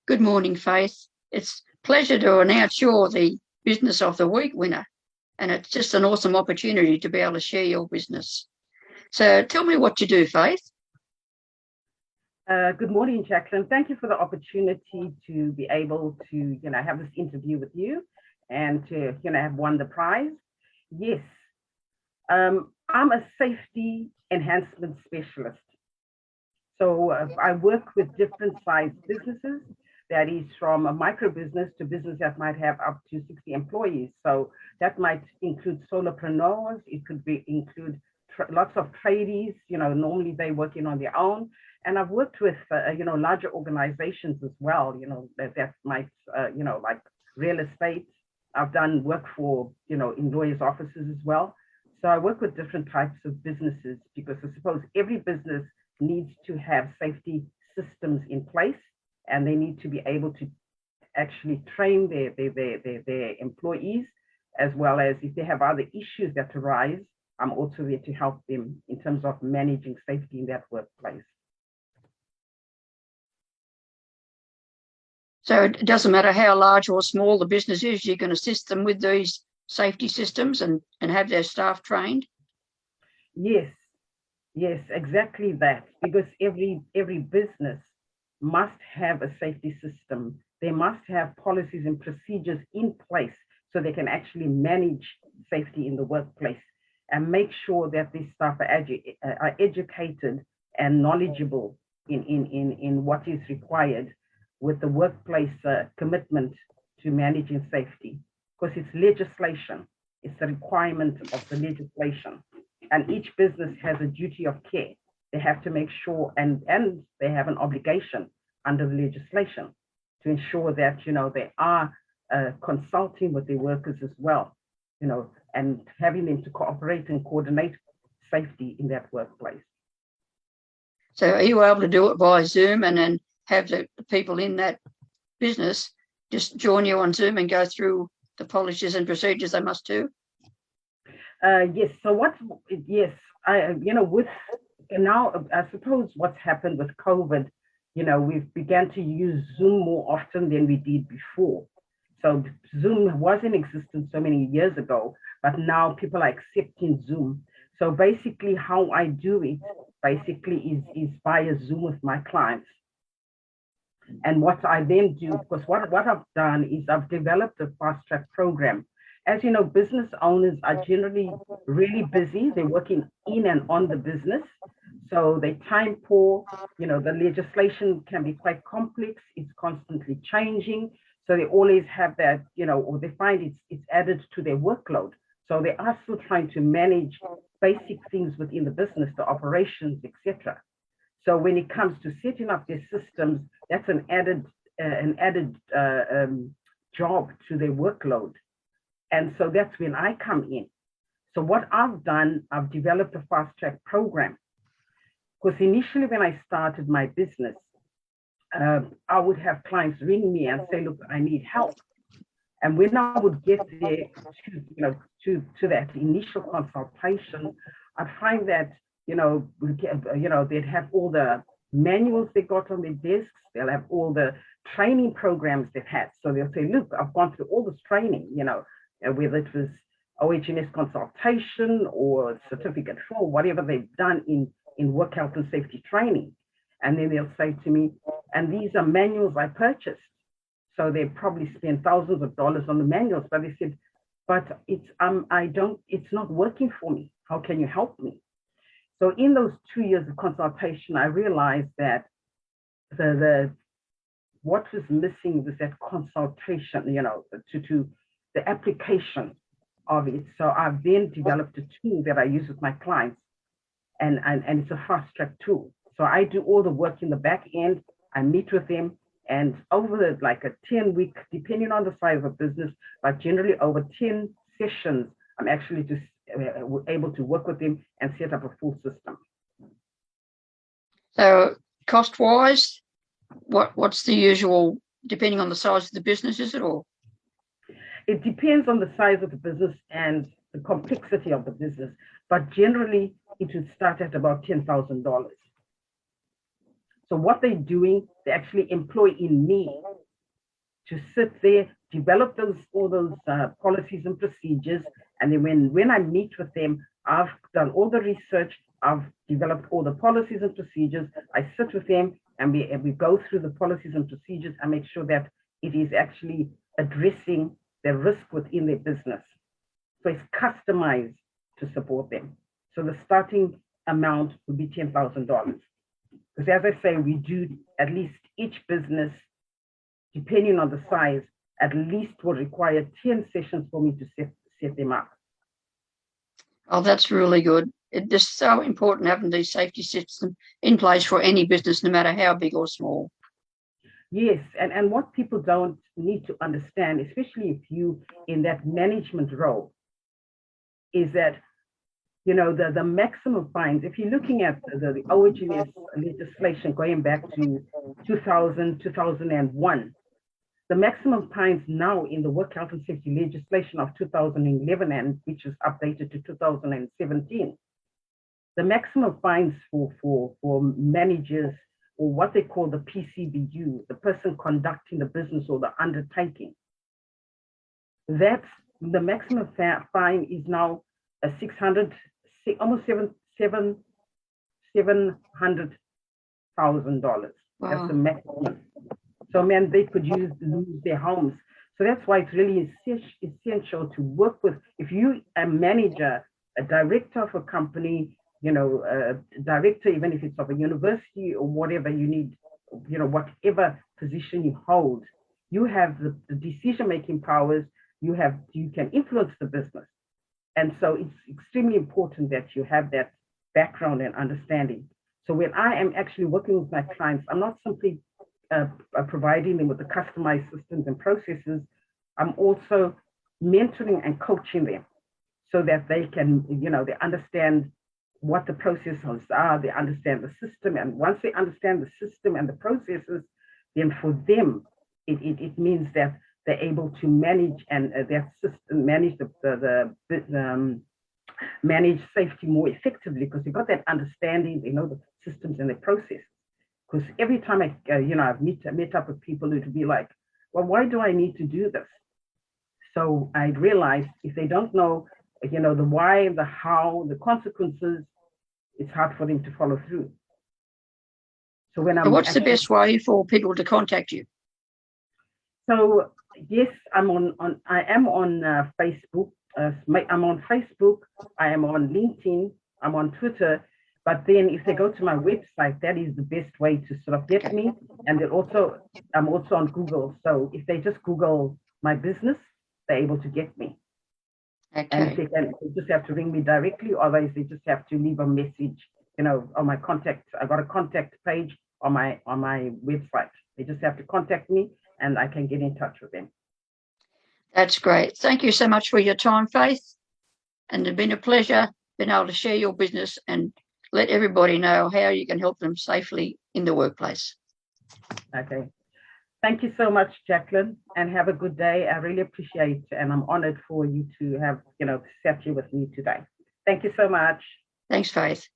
Good morning, Faith. It's a pleasure to announce you're the Business of the Week winner, and it's just an awesome opportunity to be able to share your business. So tell me what you do, Faith. Good morning, Jacqueline. Thank you for the opportunity to be able to, have this interview with you and to, have won the prize. Yes, I'm a safety enhancement specialist. So I work with different size businesses. That is from a micro business to business that might have up to 60 employees. So that might include solopreneurs. It could include lots of tradies. Normally they're working on their own. And I've worked with, larger organizations as well. That might, like real estate. I've done work for, in lawyers' offices as well. So I work with different types of businesses because I suppose every business needs to have safety systems in place, and they need to be able to actually train their employees, as well as if they have other issues that arise, I'm also there to help them in terms of managing safety in that workplace. So it doesn't matter how large or small the business is, you can assist them with these safety systems and have their staff trained? Yes, exactly that. Because every business must have a safety system. They must have policies and procedures in place so they can actually manage safety in the workplace and make sure that these staff are educated and knowledgeable in what is required with the workplace commitment to managing safety. Because it's legislation, it's the requirement of the legislation. And each business has a duty of care. They have to make sure, and they have an obligation under the legislation to ensure that, they are consulting with their workers as well, and having them to cooperate and coordinate safety in that workplace. So are you able to do it via Zoom and then have the people in that business just join you on Zoom and go through the policies and procedures they must do? Yes. So with now, I suppose what's happened with COVID, we've began to use Zoom more often than we did before. So Zoom was in existence so many years ago, but now people are accepting Zoom. So basically how I do it is via Zoom with my clients. And what I then do, because what I've done is I've developed a fast track program. As you know, business owners are generally really busy. They're working in and on the business. So they time poor, the legislation can be quite complex. It's constantly changing. So they always have that, or they find it's added to their workload. So they are still trying to manage basic things within the business, the operations, etc. So when it comes to setting up their systems, that's an added job to their workload. And so that's when I come in. So what I've done, I've developed a fast track program. Because initially when I started my business, I would have clients ring me and say, look, I need help. And when I would get there to that initial consultation, I'd find that, they'd have all the manuals they got on their desks. They'll have all the training programs they've had. So they'll say, look, I've gone through all this training, whether it was OHS consultation or certificate for whatever they've done in work health and safety training. And then they'll say to me, and these are manuals I purchased. So they probably spend thousands of dollars on the manuals, but they said, but it's not working for me. How can you help me? So in those 2 years of consultation, I realized that what was missing was that consultation, to the application of it. So I've then developed a tool that I use with my clients, and it's a fast track tool. So I do all the work in the back end. I meet with them, and over like a 10-week, depending on the size of business, but generally over 10 sessions, I'm actually just able to work with them and set up a full system. So cost-wise, what's the usual, depending on the size of the business, is it all? It depends on the size of the business and the complexity of the business, but generally it would start at about $10,000. So what they're doing, they actually employ in me to sit there, develop all those policies and procedures. And then when I meet with them, I've done all the research, I've developed all the policies and procedures. I sit with them and we go through the policies and procedures and make sure that it is actually addressing the risk within their business. So it's customized to support them. So the starting amount would be $10,000. Because as I say, we do at least each business, depending on the size, at least will require 10 sessions for me to set them up. Oh, that's really good. It's just so important having these safety systems in place for any business, no matter how big or small. Yes, and what people don't need to understand, especially if you in that management role, is that, you know, the maximum fines, if you're looking at the OHS legislation going back to 2000, 2001, the maximum fines now in the Work Health and Safety legislation of 2011, and which is updated to 2017, the maximum fines for managers, or what they call the PCBU, the person conducting the business or the undertaking, that's the maximum fine is now a 600, almost $700,000. Wow. That's the maximum. So, man, they could lose their homes. So that's why it's really essential to work with. If you are a manager, a director of a company, you know, a director, even if it's of a university or whatever you need, you know, whatever position you hold, you have the decision-making powers. You can influence the business. And so it's extremely important that you have that background and understanding. So when I am actually working with my clients, I'm not simply providing them with the customized systems and processes. I'm also mentoring and coaching them so that they can, you know, they understand what the processes are, they understand the system. And once they understand the system and the processes, then for them, it means that they're able to manage and their system, manage safety more effectively, because they got that understanding, they know the systems and the processes. Because every time I've met up with people who'd be like, well, why do I need to do this? So I realized if they don't know, you know, the why, the how, the consequences, it's hard for them to follow through. So what's the best way for people to contact you? So yes, I am on Facebook. I'm on Facebook. I am on LinkedIn. I'm on Twitter. But then if they go to my website, that is the best way to sort of get me. And I'm also on Google. So if they just Google my business, they're able to get me. Okay. And they just have to ring me directly, or otherwise they just have to leave a message, you know, on my contact. I got a contact page on my website. They just have to contact me and I can get in touch with them. That's great. Thank you so much for your time, Faith. And it's been a pleasure being able to share your business and let everybody know how you can help them safely in the workplace. Okay. Thank you so much, Jacqueline, and have a good day. I really appreciate it, and I'm honored for you to have, you know, sat here with me today. Thank you so much. Thanks, Faith.